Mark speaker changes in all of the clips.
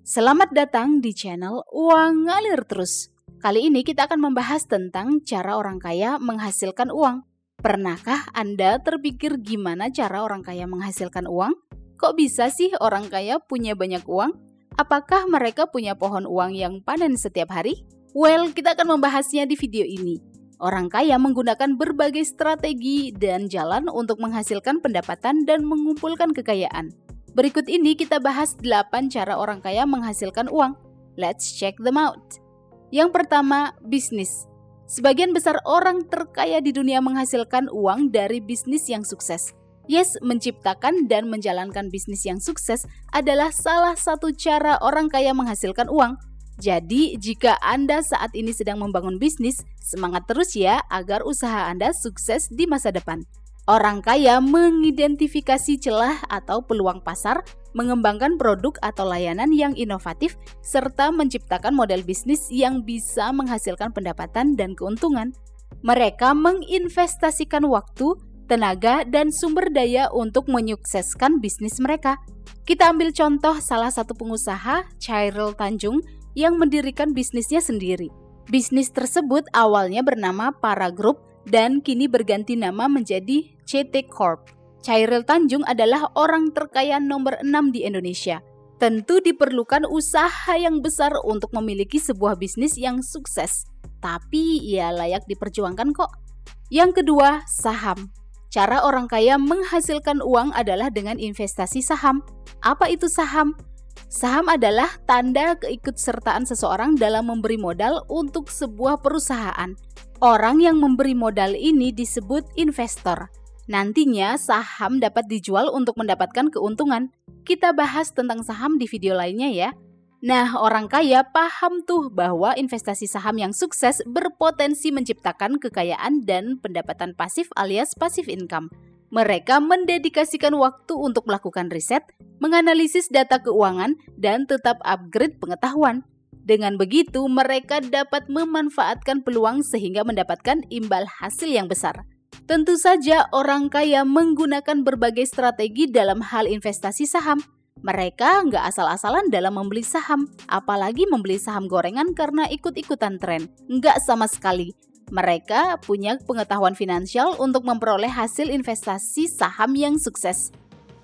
Speaker 1: Selamat datang di channel Uang Ngalir Terus. Kali ini kita akan membahas tentang cara orang kaya menghasilkan uang. Pernahkah Anda terpikir gimana cara orang kaya menghasilkan uang? Kok bisa sih orang kaya punya banyak uang? Apakah mereka punya pohon uang yang panen setiap hari? Well, kita akan membahasnya di video ini. Orang kaya menggunakan berbagai strategi dan jalan untuk menghasilkan pendapatan dan mengumpulkan kekayaan. Berikut ini kita bahas 8 cara orang kaya menghasilkan uang. Let's check them out. Yang pertama, bisnis. Sebagian besar orang terkaya di dunia menghasilkan uang dari bisnis yang sukses. Yes, menciptakan dan menjalankan bisnis yang sukses adalah salah satu cara orang kaya menghasilkan uang. Jadi, jika Anda saat ini sedang membangun bisnis, semangat terus ya agar usaha Anda sukses di masa depan. Orang kaya mengidentifikasi celah atau peluang pasar, mengembangkan produk atau layanan yang inovatif, serta menciptakan model bisnis yang bisa menghasilkan pendapatan dan keuntungan. Mereka menginvestasikan waktu, tenaga, dan sumber daya untuk menyukseskan bisnis mereka. Kita ambil contoh salah satu pengusaha, Chairil Tanjung, yang mendirikan bisnisnya sendiri. Bisnis tersebut awalnya bernama Para Group dan kini berganti nama menjadi CT Corp. Chairil Tanjung adalah orang terkaya nomor 6 di Indonesia. Tentu diperlukan usaha yang besar untuk memiliki sebuah bisnis yang sukses. Tapi ia layak diperjuangkan kok. Yang kedua, saham. Cara orang kaya menghasilkan uang adalah dengan investasi saham. Apa itu saham? Saham adalah tanda keikutsertaan seseorang dalam memberi modal untuk sebuah perusahaan. Orang yang memberi modal ini disebut investor. Nantinya saham dapat dijual untuk mendapatkan keuntungan. Kita bahas tentang saham di video lainnya ya. Nah, orang kaya paham tuh bahwa investasi saham yang sukses berpotensi menciptakan kekayaan dan pendapatan pasif alias passive income. Mereka mendedikasikan waktu untuk melakukan riset, menganalisis data keuangan, dan tetap upgrade pengetahuan. Dengan begitu, mereka dapat memanfaatkan peluang sehingga mendapatkan imbal hasil yang besar. Tentu saja orang kaya menggunakan berbagai strategi dalam hal investasi saham. Mereka nggak asal-asalan dalam membeli saham, apalagi membeli saham gorengan karena ikut-ikutan tren. Nggak sama sekali. Mereka punya pengetahuan finansial untuk memperoleh hasil investasi saham yang sukses.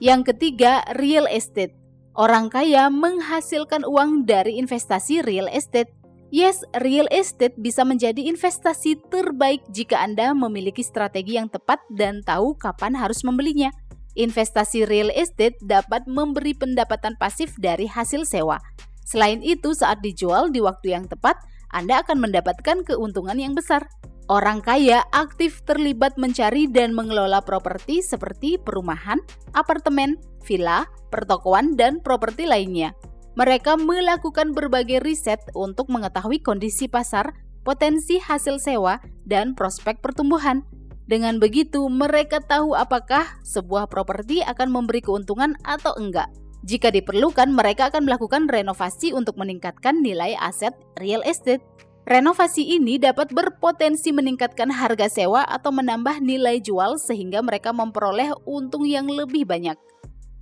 Speaker 1: Yang ketiga, real estate. Orang kaya menghasilkan uang dari investasi real estate. Yes, real estate bisa menjadi investasi terbaik jika Anda memiliki strategi yang tepat dan tahu kapan harus membelinya. Investasi real estate dapat memberi pendapatan pasif dari hasil sewa. Selain itu, saat dijual di waktu yang tepat, Anda akan mendapatkan keuntungan yang besar. Orang kaya aktif terlibat mencari dan mengelola properti seperti perumahan, apartemen, villa, pertokoan, dan properti lainnya. Mereka melakukan berbagai riset untuk mengetahui kondisi pasar, potensi hasil sewa, dan prospek pertumbuhan. Dengan begitu, mereka tahu apakah sebuah properti akan memberi keuntungan atau enggak. Jika diperlukan, mereka akan melakukan renovasi untuk meningkatkan nilai aset real estate. Renovasi ini dapat berpotensi meningkatkan harga sewa atau menambah nilai jual sehingga mereka memperoleh untung yang lebih banyak.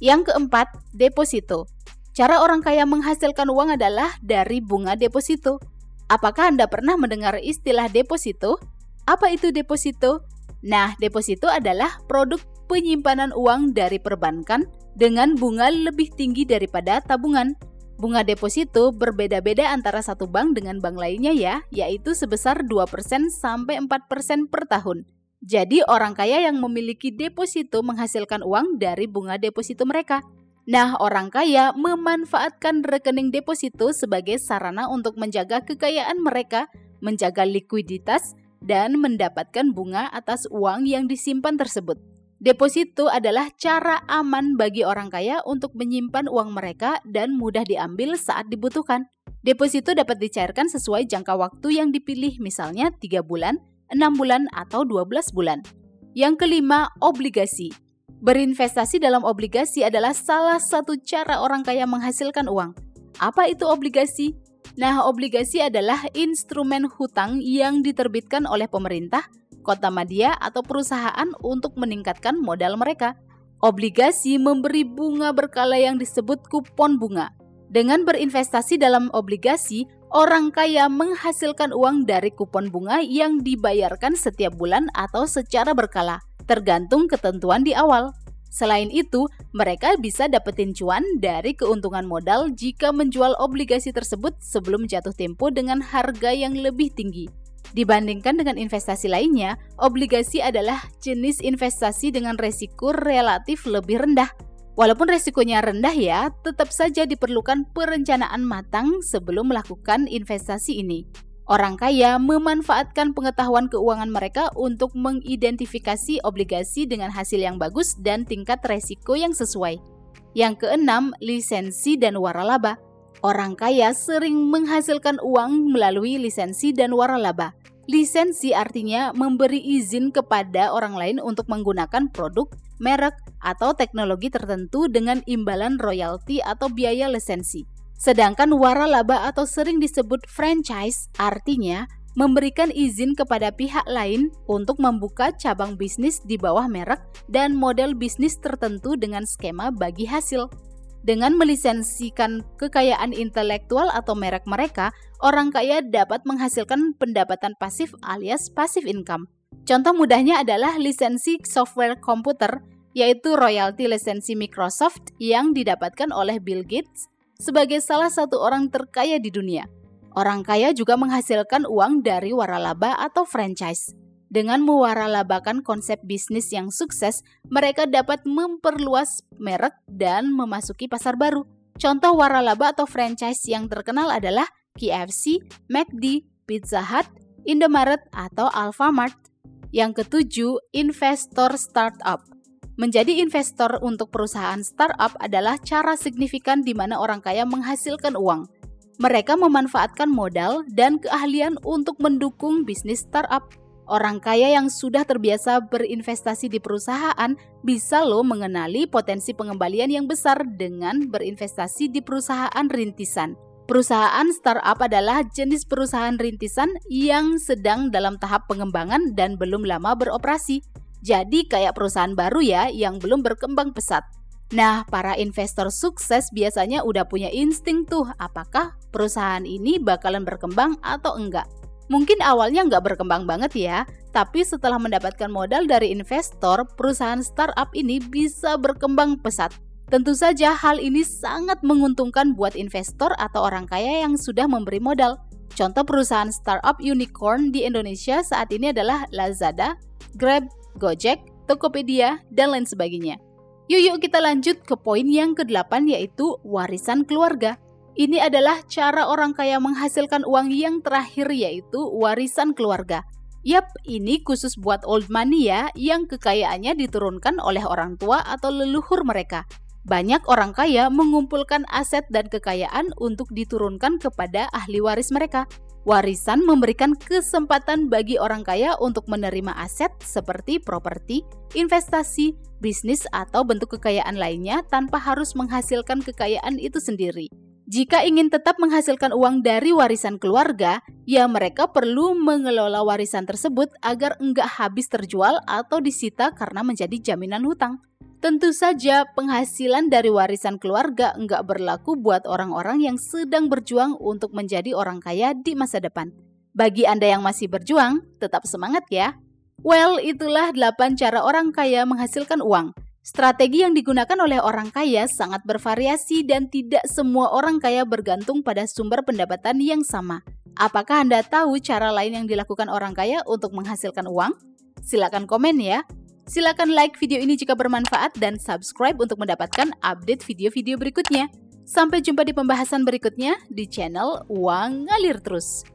Speaker 1: Yang keempat, deposito. Cara orang kaya menghasilkan uang adalah dari bunga deposito. Apakah Anda pernah mendengar istilah deposito? Apa itu deposito? Nah, deposito adalah produk penyimpanan uang dari perbankan dengan bunga lebih tinggi daripada tabungan. Bunga deposito berbeda-beda antara satu bank dengan bank lainnya ya, yaitu sebesar 2% sampai 4% per tahun. Jadi orang kaya yang memiliki deposito menghasilkan uang dari bunga deposito mereka. Nah, orang kaya memanfaatkan rekening deposito sebagai sarana untuk menjaga kekayaan mereka, menjaga likuiditas, dan mendapatkan bunga atas uang yang disimpan tersebut. Deposito adalah cara aman bagi orang kaya untuk menyimpan uang mereka dan mudah diambil saat dibutuhkan. Deposito dapat dicairkan sesuai jangka waktu yang dipilih, misalnya 3 bulan, 6 bulan, atau 12 bulan. Yang kelima, obligasi. Berinvestasi dalam obligasi adalah salah satu cara orang kaya menghasilkan uang. Apa itu obligasi? Nah, obligasi adalah instrumen hutang yang diterbitkan oleh pemerintah, kota madya, atau perusahaan untuk meningkatkan modal mereka. Obligasi memberi bunga berkala yang disebut kupon bunga. Dengan berinvestasi dalam obligasi, orang kaya menghasilkan uang dari kupon bunga yang dibayarkan setiap bulan atau secara berkala, tergantung ketentuan di awal. Selain itu, mereka bisa dapetin cuan dari keuntungan modal jika menjual obligasi tersebut sebelum jatuh tempo dengan harga yang lebih tinggi. Dibandingkan dengan investasi lainnya, obligasi adalah jenis investasi dengan resiko relatif lebih rendah. Walaupun resikonya rendah ya, tetap saja diperlukan perencanaan matang sebelum melakukan investasi ini. Orang kaya memanfaatkan pengetahuan keuangan mereka untuk mengidentifikasi obligasi dengan hasil yang bagus dan tingkat resiko yang sesuai. Yang keenam, lisensi dan waralaba. Orang kaya sering menghasilkan uang melalui lisensi dan waralaba. Lisensi artinya memberi izin kepada orang lain untuk menggunakan produk, merek, atau teknologi tertentu dengan imbalan royalti atau biaya lisensi. Sedangkan waralaba atau sering disebut franchise artinya memberikan izin kepada pihak lain untuk membuka cabang bisnis di bawah merek dan model bisnis tertentu dengan skema bagi hasil. Dengan melisensikan kekayaan intelektual atau merek mereka, orang kaya dapat menghasilkan pendapatan pasif alias passive income. Contoh mudahnya adalah lisensi software komputer, yaitu royalti lisensi Microsoft yang didapatkan oleh Bill Gates sebagai salah satu orang terkaya di dunia. Orang kaya juga menghasilkan uang dari waralaba atau franchise. Dengan mewaralabakan konsep bisnis yang sukses, mereka dapat memperluas merek dan memasuki pasar baru. Contoh waralaba atau franchise yang terkenal adalah KFC, McD, Pizza Hut, Indomaret, atau Alfamart. Yang ketujuh, investor startup. Menjadi investor untuk perusahaan startup adalah cara signifikan di mana orang kaya menghasilkan uang. Mereka memanfaatkan modal dan keahlian untuk mendukung bisnis startup. Orang kaya yang sudah terbiasa berinvestasi di perusahaan bisa loh mengenali potensi pengembalian yang besar dengan berinvestasi di perusahaan rintisan. Perusahaan startup adalah jenis perusahaan rintisan yang sedang dalam tahap pengembangan dan belum lama beroperasi. Jadi kayak perusahaan baru ya yang belum berkembang pesat. Nah, para investor sukses biasanya udah punya insting tuh apakah perusahaan ini bakalan berkembang atau enggak. Mungkin awalnya nggak berkembang banget ya, tapi setelah mendapatkan modal dari investor, perusahaan startup ini bisa berkembang pesat. Tentu saja hal ini sangat menguntungkan buat investor atau orang kaya yang sudah memberi modal. Contoh perusahaan startup unicorn di Indonesia saat ini adalah Lazada, Grab, Gojek, Tokopedia, dan lain sebagainya. Yuk kita lanjut ke poin yang ke-8 yaitu warisan keluarga. Ini adalah cara orang kaya menghasilkan uang yang terakhir yaitu warisan keluarga. Yap, ini khusus buat old money ya, yang kekayaannya diturunkan oleh orang tua atau leluhur mereka. Banyak orang kaya mengumpulkan aset dan kekayaan untuk diturunkan kepada ahli waris mereka. Warisan memberikan kesempatan bagi orang kaya untuk menerima aset seperti properti, investasi, bisnis, atau bentuk kekayaan lainnya tanpa harus menghasilkan kekayaan itu sendiri. Jika ingin tetap menghasilkan uang dari warisan keluarga, ya mereka perlu mengelola warisan tersebut agar enggak habis terjual atau disita karena menjadi jaminan hutang. Tentu saja penghasilan dari warisan keluarga enggak berlaku buat orang-orang yang sedang berjuang untuk menjadi orang kaya di masa depan. Bagi Anda yang masih berjuang, tetap semangat ya. Well, itulah 8 cara orang kaya menghasilkan uang. Strategi yang digunakan oleh orang kaya sangat bervariasi dan tidak semua orang kaya bergantung pada sumber pendapatan yang sama. Apakah Anda tahu cara lain yang dilakukan orang kaya untuk menghasilkan uang? Silakan komen ya. Silakan like video ini jika bermanfaat dan subscribe untuk mendapatkan update video-video berikutnya. Sampai jumpa di pembahasan berikutnya di channel Uang Ngalir Terus.